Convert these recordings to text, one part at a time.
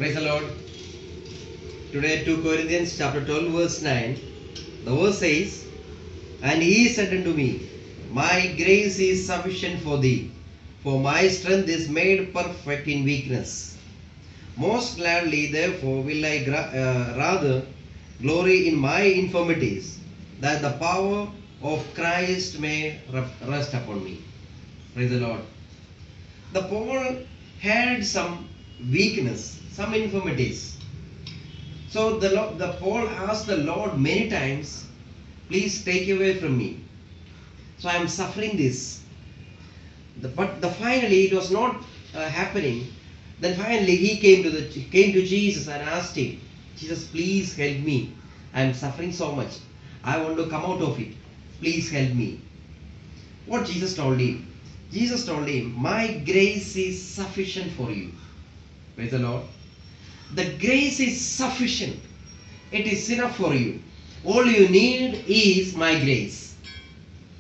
Praise the Lord. Today 2 Corinthians chapter 12 verse 9. The verse says, "And he said unto me, My grace is sufficient for thee, for my strength is made perfect in weakness. Most gladly therefore will I rather glory in my infirmities, that the power of Christ may rest upon me." Praise the Lord. The Paul had some weakness, some infirmities. So the Paul asked the Lord many times, "Please take away from me. So I am suffering this." But finally it was not happening. Then finally he came to Jesus and asked him, "Jesus, please help me. I am suffering so much. I want to come out of it. Please help me." What Jesus told him? Jesus told him, "My grace is sufficient for you." Praise the Lord. The grace is sufficient. It is enough for you. All you need is my grace.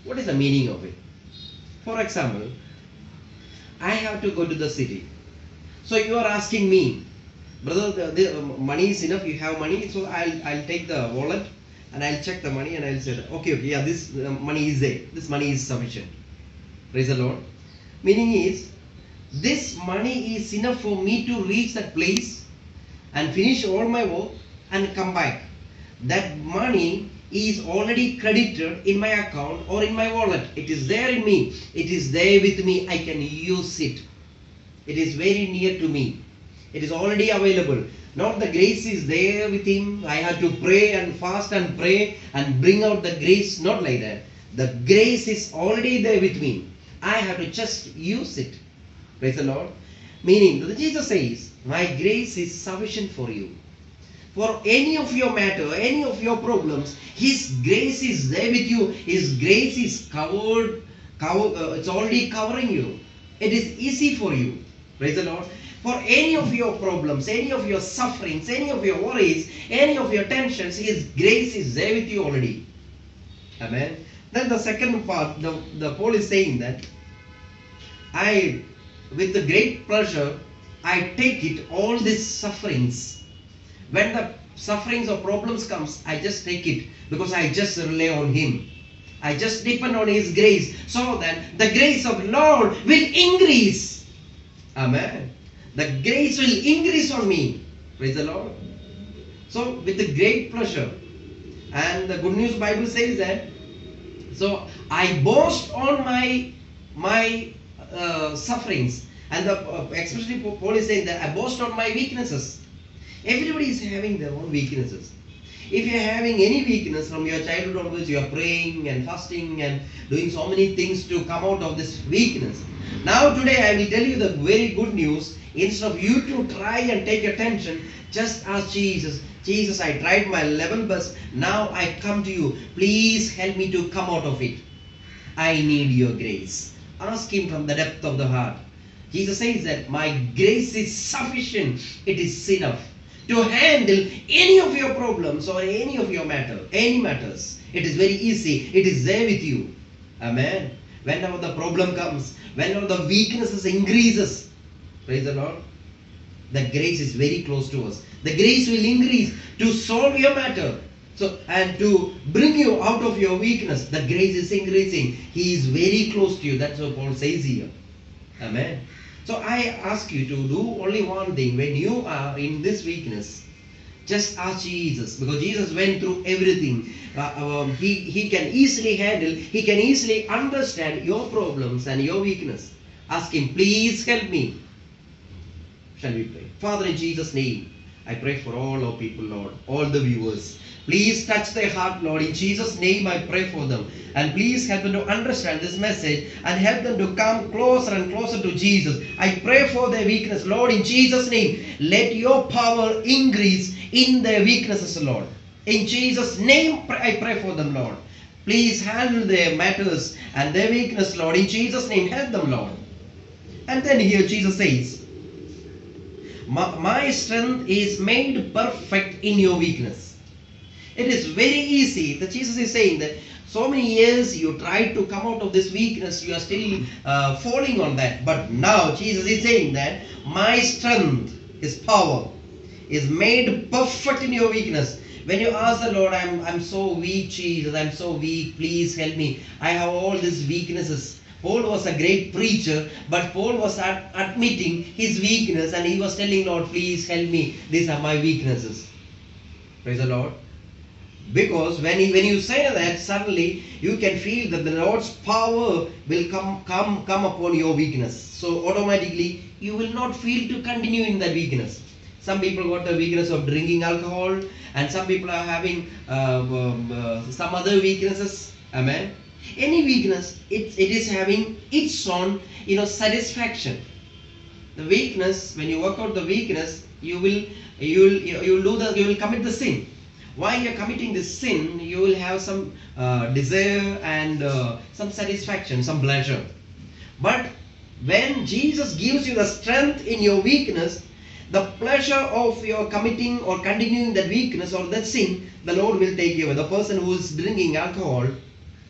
What is the meaning of it? For example, I have to go to the city. So you are asking me, "Brother, the money is enough. You have money." So I'll take the wallet and I'll check the money and I'll say, okay, yeah, this money is there. This money is sufficient. Praise the Lord. Meaning is, this money is enough for me to reach that place and finish all my work and come back. That money is already credited in my account or in my wallet. It is there in me. It is there with me. I can use it. It is very near to me. It is already available. Not the grace is there with him. I have to pray and fast and pray and bring out the grace. Not like that. The grace is already there with me. I have to just use it. Praise the Lord. Meaning, Jesus says, "My grace is sufficient for you." For any of your matter, any of your problems, His grace is there with you. His grace is it's already covering you. It is easy for you. Praise the Lord. For any of your problems, any of your sufferings, any of your worries, any of your tensions, His grace is there with you already. Amen. Then the second part, the Paul is saying that, with the great pleasure, I take it, all these sufferings. When the sufferings or problems comes, I just take it because I just rely on Him. I just depend on His grace, so that the grace of Lord will increase. Amen. The grace will increase on me. Praise the Lord. So with the great pleasure. And the Good News Bible says that, so I boast on my sufferings. And especially Paul is saying that I boast on my weaknesses. Everybody is having their own weaknesses. If you are having any weakness from your childhood onwards, you are praying and fasting and doing so many things to come out of this weakness. Now today I will tell you the very good news. Instead of you to try and take attention, just ask Jesus, "Jesus, I tried my level best. Now I come to you. Please help me to come out of it. I need your grace." Ask Him from the depth of the heart. Jesus says that my grace is sufficient. It is enough to handle any of your problems or any of your matters. It is very easy. It is there with you. Amen. Whenever the problem comes, whenever the weaknesses increases, praise the Lord, the grace is very close to us. The grace will increase to solve your matter. So, and to bring you out of your weakness, the grace is increasing. He is very close to you. That's what Paul says here. Amen. So I ask you to do only one thing. When you are in this weakness, just ask Jesus, because Jesus went through everything. He can easily handle, He can easily understand your problems and your weakness. Ask Him, "Please help me." Shall we pray? Father, in Jesus' name, I pray for all our people, Lord, all the viewers. Please touch their heart, Lord. In Jesus' name, I pray for them. And please help them to understand this message and help them to come closer and closer to Jesus. I pray for their weakness, Lord. In Jesus' name, let your power increase in their weaknesses, Lord. In Jesus' name, I pray for them, Lord. Please handle their matters and their weakness, Lord. In Jesus' name, help them, Lord. And then here Jesus says, my strength is made perfect in your weakness. It is very easy. The Jesus is saying that so many years you tried to come out of this weakness, you are still falling on that. But now Jesus is saying that my strength is power. is made perfect in your weakness. When you ask the Lord, I'm so weak, Jesus, I'm so weak, please help me. I have all these weaknesses. Paul was a great preacher, but Paul was admitting his weakness and he was telling Lord, please help me. These are my weaknesses. Praise the Lord. Because when you say that, suddenly you can feel that the Lord's power will come upon your weakness. So automatically you will not feel to continue in that weakness. Some people got the weakness of drinking alcohol, and some people are having some other weaknesses. Amen. Any weakness, it is having its own satisfaction. The weakness, when you work out the weakness, you will commit the sin. While you're committing this sin, you will have some desire and some satisfaction, some pleasure. But when Jesus gives you the strength in your weakness, the pleasure of your committing or continuing that weakness or that sin, the Lord will take away. The person who is drinking alcohol,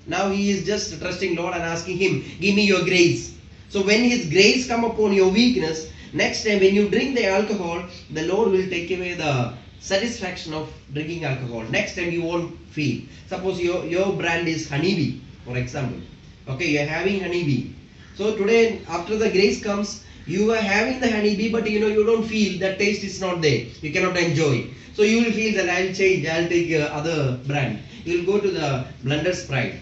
now he is just trusting Lord and asking Him, give me your grace. So when His grace come upon your weakness, next time when you drink the alcohol, the Lord will take away the satisfaction of drinking alcohol. Next time you won't feel. Suppose your brand is honeybee, for example. Okay, you are having honeybee. So today, after the grace comes, you are having the honeybee, but you don't feel that taste is not there. You cannot enjoy. So you will feel that I'll change. I'll take other brand. You will go to the Blended Sprite.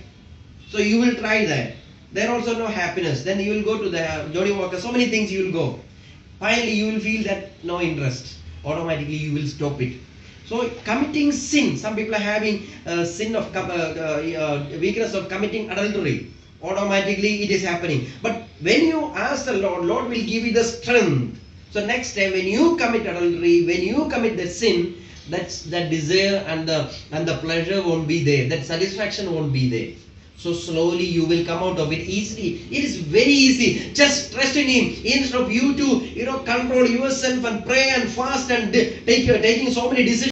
So you will try that. There also no happiness. Then you will go to the Johnny Walker. So many things you will go. Finally, you will feel that no interest. Automatically, you will stop it. So committing sin. Some people are having sin of weakness of committing adultery. Automatically, it is happening. But when you ask the Lord, Lord will give you the strength. So next time, when you commit adultery, when you commit the sin, that desire and the pleasure won't be there. That satisfaction won't be there. So slowly you will come out of it easily. It is very easy. Just trust in Him. Instead of you to control yourself and pray and fast and taking so many decisions.